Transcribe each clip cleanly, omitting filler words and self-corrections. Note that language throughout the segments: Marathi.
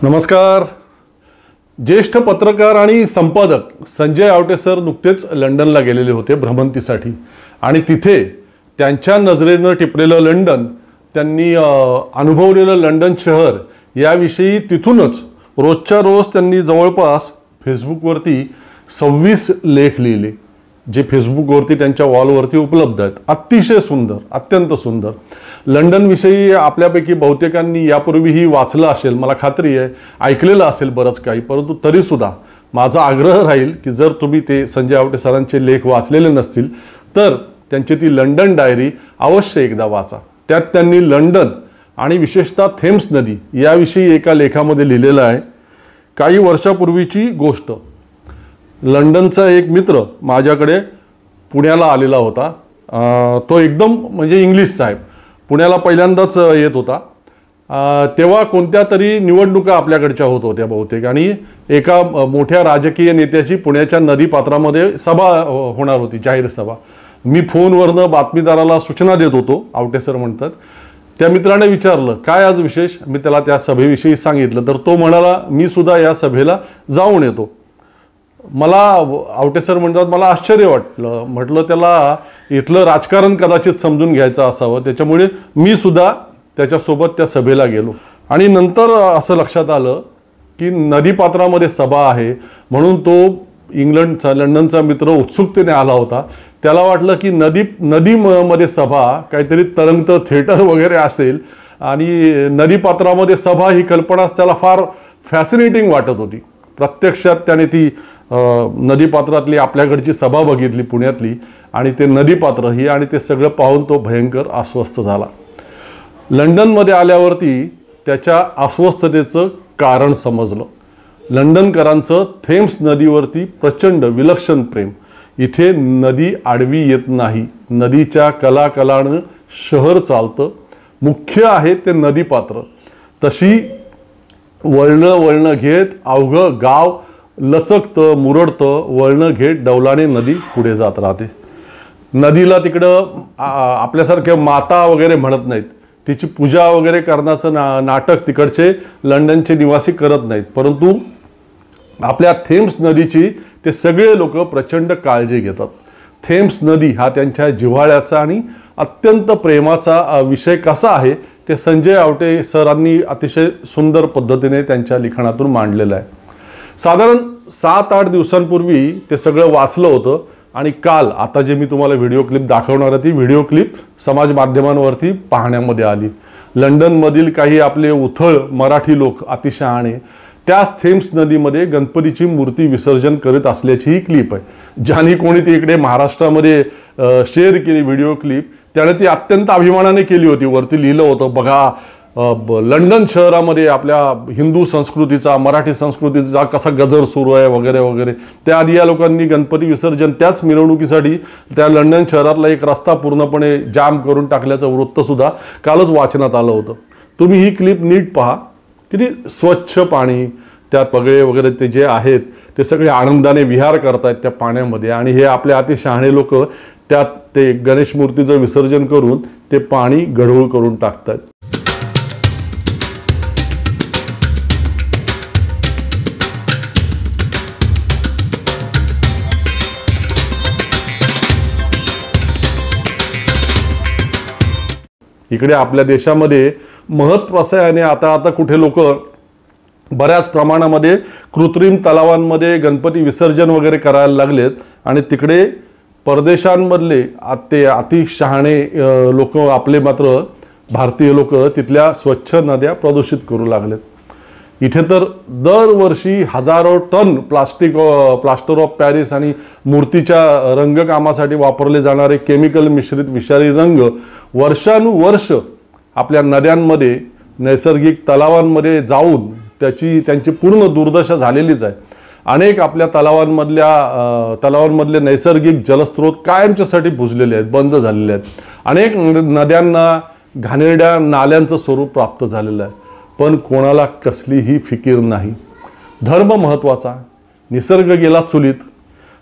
नमस्कार। ज्येष्ठ पत्रकार आणि संपादक संजय आवटे सर नुकतेच लंडनला गेलेले होते भ्रमंतीसाठी आणि तिथे त्यांच्या नजरेनं टिपलेलं लंडन, त्यांनी अनुभवलेलं लंडन शहर याविषयी तिथूनच रोजच्या रोज त्यांनी जवळपास फेसबुकवरती 26 लेख लिहिले, जे फेसबुकवरती त्यांच्या वॉलवरती उपलब्ध आहेत। अतिशय सुंदर, अत्यंत सुंदर। लंडनविषयी आपल्यापैकी बहुतेकांनी यापूर्वीही वाचलं असेल, मला खात्री आहे, ऐकलेलं असेल बरंच काही, परंतु तरीसुद्धा माझा आग्रह राहील की जर तुम्ही ते संजय आवटे सरांचे लेख वाचलेले नसतील तर त्यांची ती लंडन डायरी अवश्य एकदा वाचा। त्यात त्यांनी लंडन आणि विशेषतः थेम्स नदी याविषयी एका लेखामध्ये लिहिलेलं आहे। काही वर्षापूर्वीची गोष्ट, लंडनचा एक मित्र माझ्याकडे पुण्याला आलेला होता। तो एकदम म्हणजे इंग्लिश साहेब, पुण्याला पहिल्यांदाच येत होता। तेव्हा कोणत्या तरी निवडणुका आपल्याकडच्या होत होत्या बहुतेक, आणि एका मोठ्या राजकीय नेत्याची पुण्याच्या नदीपात्रामध्ये सभा होणार होती, जाहीर सभा। मी फोनवरनं बातमीदाराला सूचना देत होतो, आवटे सर म्हणतात। त्या मित्राने विचारलं काय आज विशेष, मी त्याला त्या सभेविषयी सांगितलं, तर तो म्हणाला मी सुद्धा या सभेला जाऊन येतो। मला आवटे सर म्हणतात मला आश्चर्य वाटलं, म्हटलं त्याला इथलं राजकारण कदाचित समजून घ्यायचं असावं, त्याच्यामुळे मी सुद्धा त्याच्यासोबत त्या सभेला गेलो। आणि नंतर असं लक्षात आलं की नदीपात्रामध्ये सभा आहे म्हणून तो इंग्लंडचा लंडनचा मित्र उत्सुकतेने आला होता। त्याला वाटलं की नदीमध्ये सभा काहीतरी तरंगत थिएटर वगैरे असेल, आणि नदीपात्रामध्ये सभा ही कल्पनाच त्याला फार फॅसिनेटिंग वाटत होती। प्रत्यक्षात त्याने ती नदीपात्रातली आपल्याकडची सभा बघितली पुण्यातली, आणि ते नदीपात्र ही आणि ते सगळं पाहून तो भयंकर अस्वस्थ झाला। लंडनमध्ये आल्यावरती त्याच्या अस्वस्थतेचं कारण समजलं। लंडनकरांचं थेम्स नदीवरती प्रचंड विलक्षण प्रेम। इथे नदी आडवी येत नाही, नदीच्या कलाकलानं शहर चालतं। मुख्य आहे ते नदीपात्र, तशी वळणं घेत अवघं गाव लचकतं मुरडतं, वळणं घेत डौलाने नदी पुढे जात राहते। नदीला तिकडं आपल्यासारखे माता वगैरे म्हणत नाहीत, तिची पूजा वगैरे करण्याचं नाटक तिकडचे लंडनचे निवासी करत नाहीत, परंतु आपल्या थेम्स नदीची ते सगळे लोक प्रचंड काळजी घेतात। थेम्स नदी हा त्यांच्या जिव्हाळ्याचा आणि अत्यंत प्रेमाचा विषय कसा आहे ते संजय आवटे सरांनी अतिशय सुंदर पद्धतीने त्यांच्या लिखाणातून मांडलेलं आहे। साधारण 7-8 दिवसांपूर्वी ते सगळं वाचलं होतं, आणि काल आता जे मी तुम्हाला व्हिडिओ क्लिप दाखवणार आहे ती व्हिडिओ क्लिप समाज माध्यमांवरती पाहण्यामध्ये आली। लंडनमधील काही आपले उथळ मराठी लोक अतिशहाणे त्याच थेम्स नदीमध्ये गणपतीची मूर्ती विसर्जन करीत असल्याची ही क्लिप आहे। ज्याने कोणी ती इकडे महाराष्ट्रामध्ये शेअर केली व्हिडिओ क्लिप, त्याने ती अत्यंत अभिमानाने केली होती। वरती लिहिलं होतं बघा लंडन शहरामध्ये आपल्या हिंदू संस्कृतीचा मराठी संस्कृतीचा कसा गजर सुरू आहे वगैरे वगैरे। त्याआधी या लोकांनी गणपती विसर्जन त्याच मिरवणुकीसाठी त्या लंडन शहरातला एक रस्ता पूर्णपणे जाम करून टाकल्याचं वृत्तसुद्धा कालच वाचनात आलं होतं। तुम्ही ही क्लिप नीट पहा, किती स्वच्छ पाणी, त्यात पगळे वगैरे ते जे आहेत ते सगळे आनंदाने विहार करतायत त्या पाण्यामध्ये, आणि हे आपले अति शहाणे लोक त्यात ते गणेश मूर्तीचं विसर्जन करून ते पाणी गढूळ करून टाकतात। इकडे आपल्या देशामध्ये महत्प्रसायाने आता कुठे लोक बऱ्याच प्रमाणामध्ये कृत्रिम तलावांमध्ये गणपती विसर्जन वगैरे करायला लागलेत, आणि तिकडे परदेशांमधले ते अतिशहाणे लोक आपले मात्र भारतीय लोक तिथल्या स्वच्छ नद्या प्रदूषित करू लागलेत। इथे तर दरवर्षी हजारो टन प्लास्टर ऑफ पॅरिस आणि मूर्तीच्या रंगकामासाठी वापरले जाणारे केमिकल मिश्रित विषारी रंग वर्षानुवर्ष आपल्या नद्यांमध्ये नैसर्गिक तलावांमध्ये जाऊन त्यांची पूर्ण दुर्दशा झालेलीच आहे। अनेक आपल्या तलावांमधले नैसर्गिक जलस्रोत कायमच्यासाठी बुजलेले आहेत, बंद झालेले आहेत। अनेक नद्यांना घाणेरड्या नाल्यांचं स्वरूप प्राप्त झालेलं आहे, पण कोणाला कसलीही फिकीर नाही। धर्म महत्त्वाचा, निसर्ग गेला चुलीत।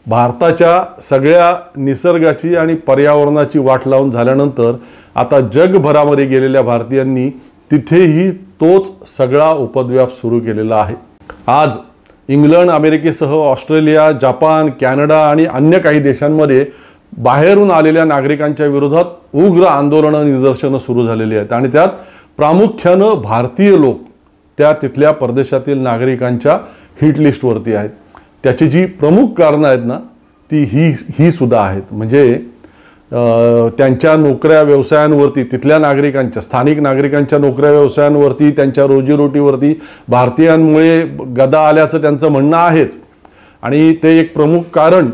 भारताच्या सगळ्या निसर्गाची आणि पर्यावरणाची वाट लावून झाल्यानंतर आता जगभरामध्ये गेलेल्या भारतीयांनी तिथेही तोच सगळा उपद्व्याप सुरू केलेला आहे। आज इंग्लंड, अमेरिकेसह ऑस्ट्रेलिया, जपान, कॅनडा आणि अन्य काही देशांमध्ये बाहेरून आलेल्या नागरिकांच्या विरोधात उग्र आंदोलनं, निदर्शनं सुरू झालेली आहेत आणि त्यात प्रामुख्यानं भारतीय लोक त्या तिथल्या परदेशातील नागरिकांच्या हिट लिस्टवरती आहेत। त्याची जी प्रमुख कारणं आहेत ना ती ही सुद्धा आहेत। म्हणजे त्यांच्या नोकऱ्या व्यवसायांवरती, तिथल्या नागरिकांच्या, स्थानिक नागरिकांच्या नोकऱ्या व्यवसायांवरती, त्यांच्या रोजीरोटीवरती भारतीयांमुळे गदा आल्याचं त्यांचं म्हणणं आहेच आणि ते एक प्रमुख कारण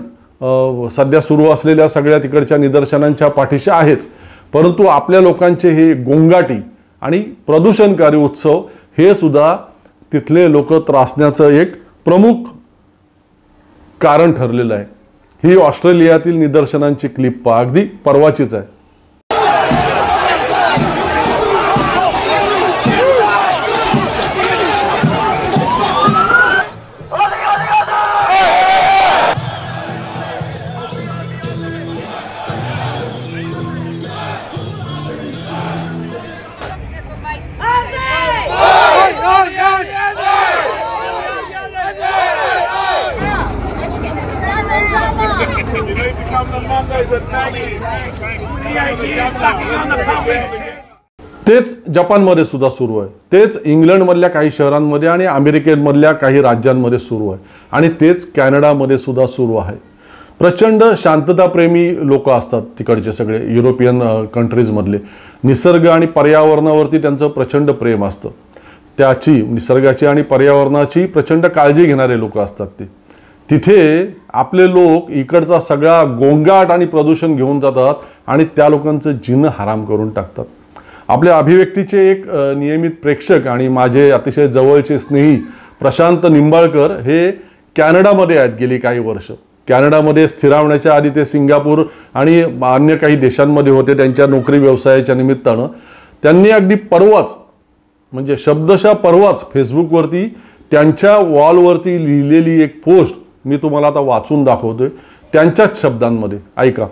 सध्या सुरू असलेल्या सगळ्या तिकडच्या निदर्शनांच्या पाठीशी आहेच। परंतु आपल्या लोकांचे हे गोंगाटी आणि प्रदूषणकारी उत्सव हे सुद्धा तिथले लोक त्रासण्याचं एक प्रमुख कारण ठरलेलं आहे। ही ऑस्ट्रेलियातील निदर्शनांची क्लिप अगदी परवाचीच आहे। तेच जपानमध्ये सुद्धा सुरू आहे, तेच इंग्लंडमधल्या काही शहरांमध्ये आणि अमेरिकेमधल्या काही राज्यांमध्ये सुरू आहे आणि तेच कॅनडामध्ये सुद्धा सुरू आहे। प्रचंड शांतताप्रेमी लोक असतात तिकडचे सगळे युरोपियन कंट्रीजमधले। निसर्ग आणि पर्यावरणावरती त्यांचं प्रचंड प्रेम असतं, त्याची निसर्गाची आणि पर्यावरणाची प्रचंड काळजी घेणारे लोक असतात ते। तिथे आपले लोक इकडचा सगळा गोंगाट आणि प्रदूषण घेऊन जातात आणि त्या लोकांचं जीवन हराम करून टाकतात। आपल्या अभिव्यक्तीचे एक नियमित प्रेक्षक आणि माझे अतिशय जवळचे स्नेही प्रशांत निंबाळकर हे कॅनडामध्ये आहेत गेली काही वर्ष। कॅनडामध्ये स्थिरावण्याच्या आधी ते सिंगापूर आणि अन्य काही देशांमध्ये होते त्यांच्या नोकरी व्यवसायाच्या निमित्तानं। त्यांनी अगदी परवाच, म्हणजे शब्दशः परवाच फेसबुकवरती त्यांच्या वॉलवरती लिहिलेली एक पोस्ट मी तुम्हाला आता वाचून दाखवतोय त्यांच्याच शब्दांमध्ये, ऐका।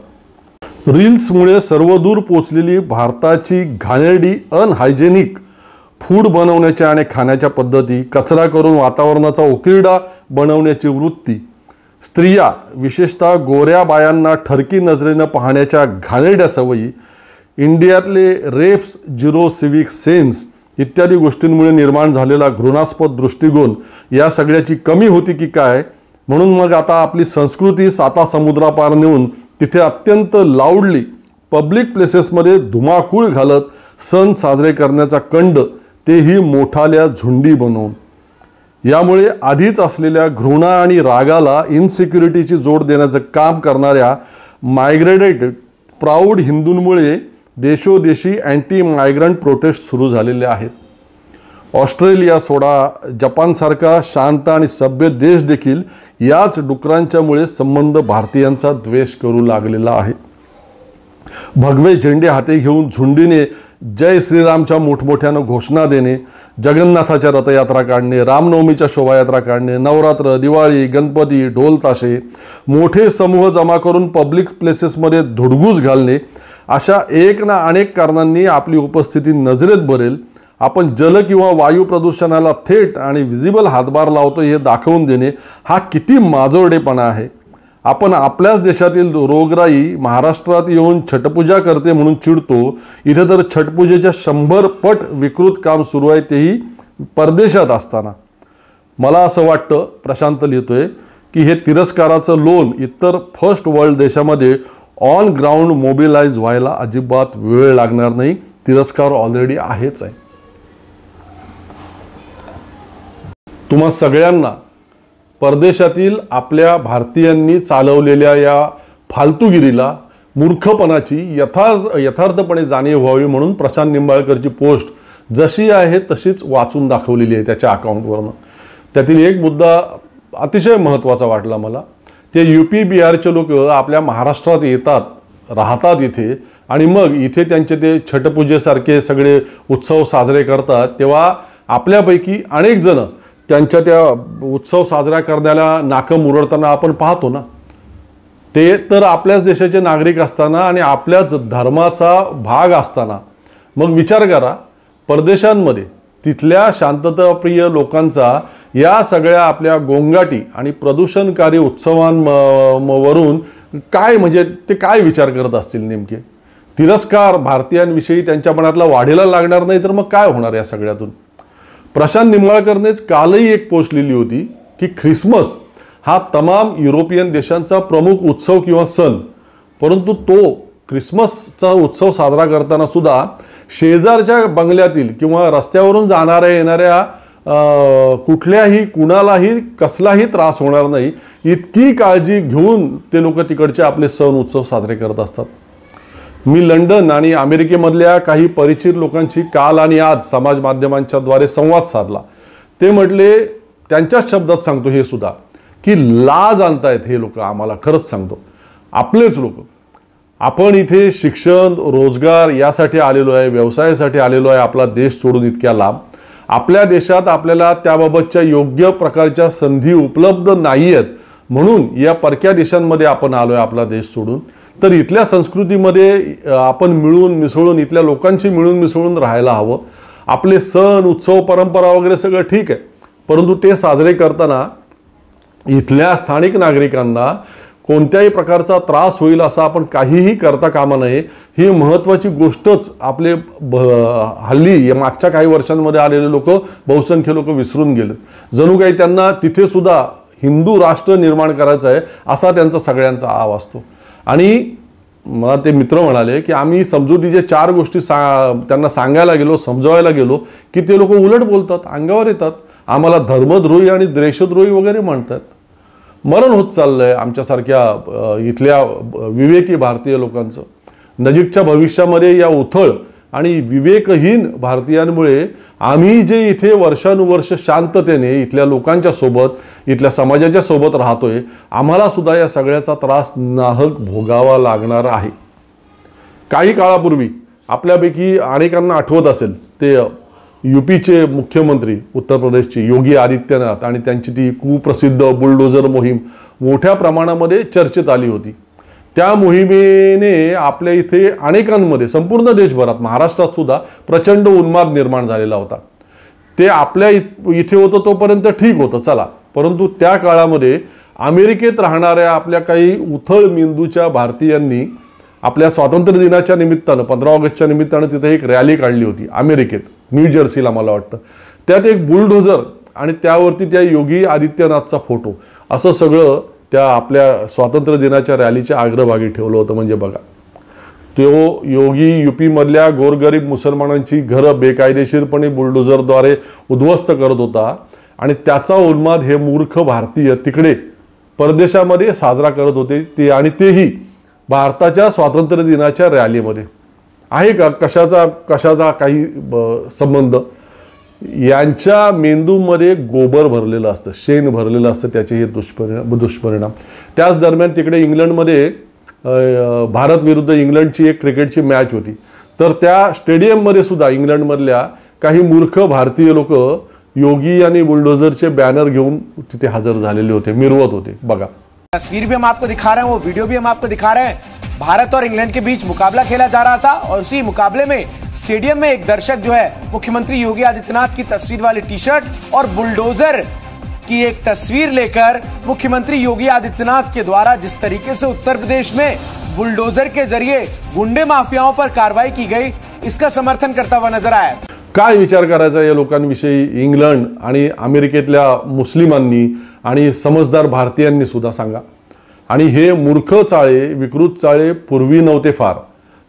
रील्समुळे सर्वदूर पोचलेली भारताची घाणेरडी अनहायजेनिक फूड बनवण्याच्या आणि खाण्याच्या पद्धती, कचरा करून वातावरणाचा उकिरडा बनवण्याची वृत्ती, स्त्रिया विशेषतः गोऱ्या बायांना ठरकी नजरेनं पाहण्याच्या घाणेरड्या सवयी, इंडियातले रेप्स, झिरो सिव्हिक सेन्स इत्यादी गोष्टींमुळे निर्माण झालेला घृणास्पद दृष्टिकोन या सगळ्याची कमी होती की काय? म्हणून मग आता आपली संस्कृती साता समुद्रापार नेऊन तिथे अत्यंत लाऊडली पब्लिक प्लेसेसमध्ये धुमाकूळ घालत सण साजरे करण्याचा कंड, तेही मोठाल्या झुंडी बनवून। यामुळे आधीच असलेल्या घृणा आणि रागाला इनसिक्युरिटीची जोड देण्याचं काम करणाऱ्या मायग्रेटेड प्राऊड हिंदूंमुळे देशोदेशी अँटी मायग्रंट प्रोटेस्ट सुरू झालेले आहेत। ऑस्ट्रेलिया सोडा, जपानसारखा शांत आणि सभ्य देश देखील याच डुकरांच्यामुळे संबंध भारतीयांचा द्वेष करू लागलेला आहे। भगवे झेंडे हाती घेऊन झुंडीने जय श्रीरामच्या मोठमोठ्यानं घोषणा देणे, जगन्नाथाच्या रथयात्रा काढणे, रामनवमीच्या शोभायात्रा काढणे, नवरात्र, दिवाळी, गणपती, ढोल ताशे, मोठे समूह जमा करून पब्लिक प्लेसेसमध्ये धुडगूस घालणे, अशा एक ना अनेक कारणांनी आपली उपस्थिती नजरेत भरेल। आपण जल किंवा वायू प्रदूषणाला थेट आणि विजिबल हातभार लावतो हे दाखवून देणे हा किती माजोरडेपणा आहे। आपण आपल्याच देशातील रोगराई महाराष्ट्रात येऊन छटपूजा करते म्हणून चिडतो, इथे तर छटपूजेच्या 100 पट विकृत काम सुरू आहे, तेही परदेशात असताना। मला असं वाटतं, प्रशांत लिहितोय, की हे तिरस्काराचं लोन इतर फर्स्ट वर्ल्ड देशामध्ये ऑन ग्राउंड मोबिलाइज व्हायला अजिबात वेळ लागणार नाही। तिरस्कार ऑलरेडी आहेच आहे। तुम्हा सगळ्यांना परदेशातील आपल्या भारतीयांनी चालवलेल्या या फालतूगिरीला, मूर्खपणाची यथार्थपणे जाणीव व्हावी म्हणून प्रशांत निंबाळकरची पोस्ट जशी आहे तशीच वाचून दाखवलेली आहे त्याच्या अकाउंटवरनं। त्यातील एक मुद्दा अतिशय महत्त्वाचा वाटला मला। ते UP बिहारचे लोक आपल्या महाराष्ट्रात येतात, राहतात इथे आणि मग इथे त्यांचे ते छटपूजेसारखे सगळे उत्सव साजरे करतात, तेव्हा आपल्यापैकी अनेक जण त्यांच्या त्या उत्सव साजरा करण्याला नाकं मुरडताना आपण पाहतो ना। ते तर आपल्याच देशाचे नागरिक असताना आणि आपल्याच धर्माचा भाग असताना, मग विचार करा परदेशांमध्ये तिथल्या शांतताप्रिय लोकांचा या सगळ्या आपल्या गोंगाटी आणि प्रदूषणकारी उत्सवांवरून काय म्हणजे ते काय विचार करत असतील नेमके? तिरस्कार भारतीयांविषयी त्यांच्या मनातला वाढीला लागणार नाही तर मग काय होणार या सगळ्यातून? प्रशांत निंबाळकरनेच कालही एक पोस्ट लिहिली होती की ख्रिसमस हा तमाम युरोपियन देशांचा प्रमुख उत्सव किंवा सण, परंतु तो ख्रिसमसचा उत्सव साजरा करताना सुद्धा शेजारच्या बंगल्यातील किंवा रस्त्यावरून जाणाऱ्या येणाऱ्या कुठल्याही कुणालाही कसलाही त्रास होणार नाही इतकी काळजी घेऊन ते लोक तिकडचे आपले सण उत्सव साजरे करत असतात. मी लंडन आणि अमेरिकेमधल्या काही परिचित लोकांशी काल आणि आज समाज माध्यमांच्या द्वारे संवाद साधला. ते म्हटले, त्यांच्याच शब्दात सांगतो हे सुद्धा, की लाज आणतायत हे लोक आम्हाला. खरंच सांगतो, आपलेच लोक. आपण इथे शिक्षण रोजगार यासाठी आलेलो आहे, व्यवसायासाठी आलेलो आहे आपला देश सोडून इतक्या लांब. आपल्या देशात आपल्याला त्याबाबतच्या योग्य प्रकारच्या संधी उपलब्ध नाही आहेत म्हणून या परक्या देशांमध्ये आपण आलो आहे आपला देश सोडून. तर इथल्या संस्कृतीमध्ये आपण मिळून मिसळून इथल्या लोकांशी मिळून मिसळून राहायला हवं. आपले सण उत्सव परंपरा वगैरे सगळं ठीक आहे, परंतु ते साजरे करताना इथल्या स्थानिक नागरिकांना कोणत्याही प्रकारचा त्रास होईल असं आपण काहीही करता कामा नये. ही महत्त्वाची गोष्टच आपले हल्ली मागच्या काही वर्षांमध्ये आलेले लोक, बहुसंख्य लोक विसरून गेले. जणू काही त्यांना तिथे सुद्धा हिंदू राष्ट्र निर्माण करायचं आहे असा त्यांचा सगळ्यांचा आव असतो. आणि मला ते मित्र म्हणाले की आम्ही समजुतीचे 4 गोष्टी त्यांना सांगायला गेलो, समजवायला गेलो की ते लोक उलट बोलतात, अंगावर येतात, आम्हाला धर्मद्रोही आणि देशद्रोही वगैरे म्हणतात. मरण होत चाललंय आमच्यासारख्या इथल्या विवेकी भारतीय लोकांचं. नजीकच्या भविष्यामध्ये या उथळ आणि विवेकहीन भारतीयांमुळे आम्ही जे इथे वर्षानुवर्ष शांततेने इथल्या लोकांच्या सोबत, इथल्या समाजाच्या सोबत राहतोय, आम्हाला सुद्धा या सगळ्याचा त्रास नाहक भोगावा लागणार आहे. काही काळापूर्वी आपल्यापैकी अनेकांना आठवत असेल ते यूपीचे मुख्यमंत्री उत्तर प्रदेशचे योगी आदित्यनाथ आणि त्यांची ती कुप्रसिद्ध बुलडोझर मोहीम मोठ्या प्रमाणामध्ये चर्चेत आली होती. त्या मोहिमेने आपल्या इथे अनेकांमध्ये, संपूर्ण देशभरात, महाराष्ट्रात सुद्धा प्रचंड उन्माद निर्माण झालेला होता. ते आपल्या इथे होतं तोपर्यंत ठीक होतं चला, परंतु त्या काळामध्ये अमेरिकेत राहणाऱ्या आपल्या काही उथळ मेंदूच्या भारतीयांनी आपल्या स्वातंत्र्य दिनाच्या निमित्तानं 15 ऑगस्टच्या निमित्तानं तिथे एक रॅली काढली होती अमेरिकेत, न्यू जर्सीला मला वाटतं. त्यात एक बुलडोझर आणि त्यावरती त्या योगी आदित्यनाथचा फोटो, असं सगळं त्या आपल्या स्वातंत्र्य दिनाच्या रॅलीच्या अग्रभागी ठेवलं होतं. म्हणजे बघा, तो योगी यूपीमधल्या गोरगरीब मुसलमानांची घरं बेकायदेशीरपणे बुलडोझरद्वारे उद्ध्वस्त करत होता आणि त्याचा उन्माद हे मूर्ख भारतीय तिकडे परदेशामध्ये साजरा करत होते. ते आणि तेही भारताच्या स्वातंत्र्य दिनाच्या रॅलीमध्ये. आहे का कशाचा काही संबंध? यांच्या मेंदूमध्ये गोबर भरलेलं असतं, शेण भरलेलं असतं, त्याचे हे दुष्परिणाम. त्याच दरम्यान तिकडे इंग्लंडमध्ये भारत विरुद्ध इंग्लंडची एक क्रिकेटची मॅच होती. तर त्या स्टेडियममध्ये सुद्धा इंग्लंडमधल्या काही मूर्ख भारतीय लोक योगी आणि बुलडोझरचे बॅनर घेऊन तिथे हजर झालेले होते, मिरवत होते. बघा, तस्वीर भी हम आपको दिखा रहे हैं, वो वीडियो भी हम आपको दिखा रहे हैं. भारत और इंग्लैंड के बीच मुकाबला खेला जा रहा था और उसी मुकाबले में स्टेडियम में एक दर्शक जो है मुख्यमंत्री योगी आदित्यनाथ की तस्वीर वाली टी-शर्ट और बुलडोजर की एक तस्वीर लेकर मुख्यमंत्री योगी आदित्यनाथ के द्वारा जिस तरीके से उत्तर प्रदेश में बुलडोजर के जरिए गुंडे माफियाओं पर कार्रवाई की गई, इसका समर्थन करता हुआ नजर आया. काय विचार करायचा या लोकांविषयी इंग्लंड आणि अमेरिकेतल्या मुस्लिमांनी आणि समजदार भारतीयांनी सुद्धा सांगा. आणि हे मूर्ख चाळे, विकृत चाळे पूर्वी नव्हते फार.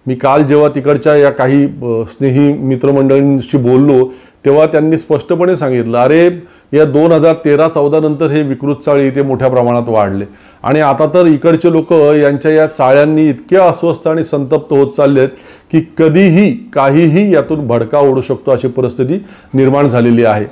मी काल जेव्हा तिकडच्या या काही स्नेही मित्रमंडळींशी बोललो तेव्हा त्यांनी स्पष्टपणे सांगितलं, अरे या 2013-14 नंतर हे विकृत चाळे इथे मोठ्या प्रमाणात वाढले आणि आता तर इकडचे लोक यांच्या या चाळ्यांनी इतके अस्वस्थ आणि संतप्त होत चाललेत की कधीही काहीही यातून भडका ओढू शकतो अशी परिस्थिती निर्माण झालेली आहे.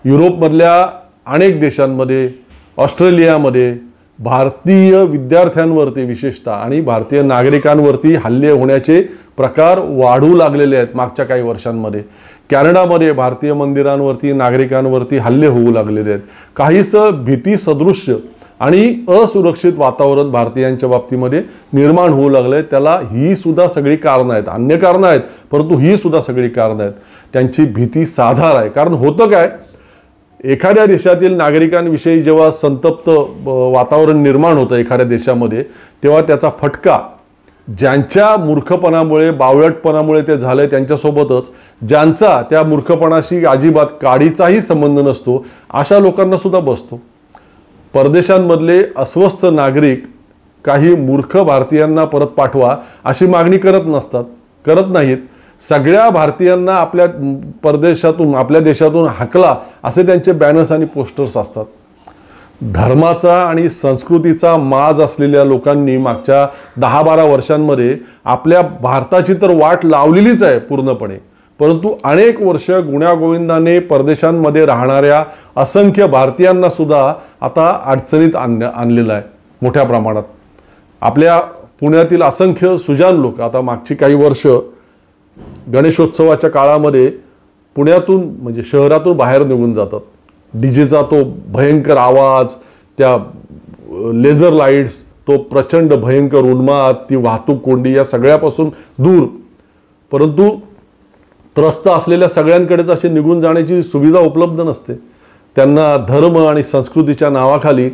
युरोपमधल्या अनेक देशांमध्ये, ऑस्ट्रेलियामध्ये भारतीय विद्यार्थ्यांवरती विशेषतः आणि भारतीय नागरिकांवरती हल्ले होण्याचे प्रकार वाढू लागलेले आहेत मागच्या काही वर्षांमध्ये. कॅनडामध्ये भारतीय मंदिरांवरती, नागरिकांवरती हल्ले होऊ लागलेले आहेत. काहीसं भीती सदृश्य आणि असुरक्षित वातावरण भारतीयांच्या बाबतीमध्ये निर्माण होऊ लागलंय. त्याला ही सुद्धा सगळी कारणं आहेत, अन्य कारणं आहेत, परंतु ही सुद्धा सगळी कारणं आहेत. त्यांची भीती साधार आहे. कारण होतं काय, एखाद्या देशातील नागरिकांविषयी जेव्हा संतप्त वातावरण निर्माण होतं एखाद्या देशामध्ये, तेव्हा त्याचा फटका ज्यांच्या मूर्खपणामुळे, बावळटपणामुळे ते झालंय त्यांच्यासोबतच ज्यांचा त्या मूर्खपणाशी अजिबात काडीचाही संबंध नसतो अशा लोकांना सुद्धा बसतो. परदेशांमधले अस्वस्थ नागरिक काही मूर्ख भारतीयांना परत पाठवा अशी मागणी करत नाहीत. सगळ्या भारतीयांना आपल्या परदेशातून, आपल्या देशातून हाकला असे त्यांचे बॅनर्स आणि पोस्टर्स असतात. धर्माचा आणि संस्कृतीचा माज असलेल्या लोकांनी मागच्या 10-12 वर्षांमध्ये आपल्या भारताची तर वाट लावलेलीच आहे पूर्णपणे, परंतु अनेक वर्ष गुण्यागोविंदाने परदेशांमध्ये राहणाऱ्या असंख्य भारतीयांना सुद्धा आता अडचणीत आणलेलं आहे मोठ्या प्रमाणात. आपल्या पुण्यातील असंख्य सुजाण लोक आता मागची काही वर्ष गणेशोत्सवाच्या काळामध्ये पुण्यातून म्हणजे शहरातून बाहेर निघून जातात. डीजेचा तो भयंकर आवाज, त्या लेझर लाईट्स, तो प्रचंड भयंकर उन्माद, ती वाहतूक कोंडी, या सगळ्यापासून दूर, परंतु त्रस्त असलेल्या सगळ्यांकडेच अशी निघून जाण्याची सुविधा उपलब्ध नसते. त्यांना धर्म आणि संस्कृतीच्या नावाखाली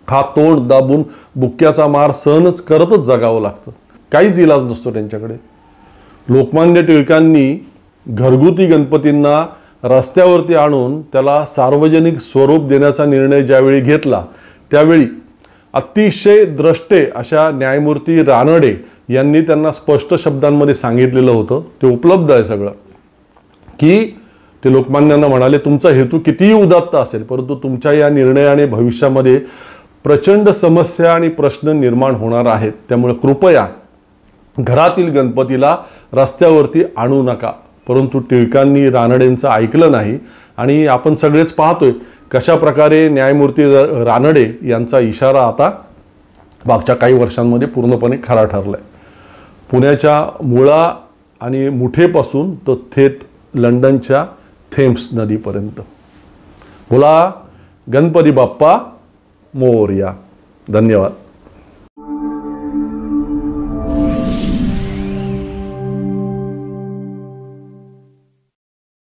हा तोंड दाबून बुक्क्याचा मार सहनच करतच जगावं लागतं. काहीच इलाज नसतो त्यांच्याकडे. लोकमान्य टिळकांनी घरगुती गणपतींना रस्त्यावरती आणून त्याला सार्वजनिक स्वरूप देण्याचा निर्णय ज्यावेळी घेतला, त्यावेळी अतिशय द्रष्टे अशा न्यायमूर्ती रानडे यांनी त्यांना स्पष्ट शब्दांमध्ये सांगितलेलं होतं. ते उपलब्ध आहे सगळं, की ते लोकमान्यांना म्हणाले, तुमचा हेतू कितीही उदात्त असेल, परंतु तुमच्या या निर्णयाने भविष्यामध्ये प्रचंड समस्या आणि प्रश्न निर्माण होणार आहेत. त्यामुळे कृपया घरातील गणपतीला रस्त्यावरती आणू नका. परंतु टिळकांनी रानडेंचं ऐकलं नाही आणि आपण सगळेच पाहतोय कशा प्रकारे न्यायमूर्ती रानडे यांचा इशारा आता मागच्या काही वर्षांमध्ये पूर्णपणे खरा ठरलाय. पुण्याच्या मुळा आणि मुठेपासून तो थेट लंडनच्या थेम्स नदीपर्यंत. बोला गणपती बाप्पा मोरया. धन्यवाद.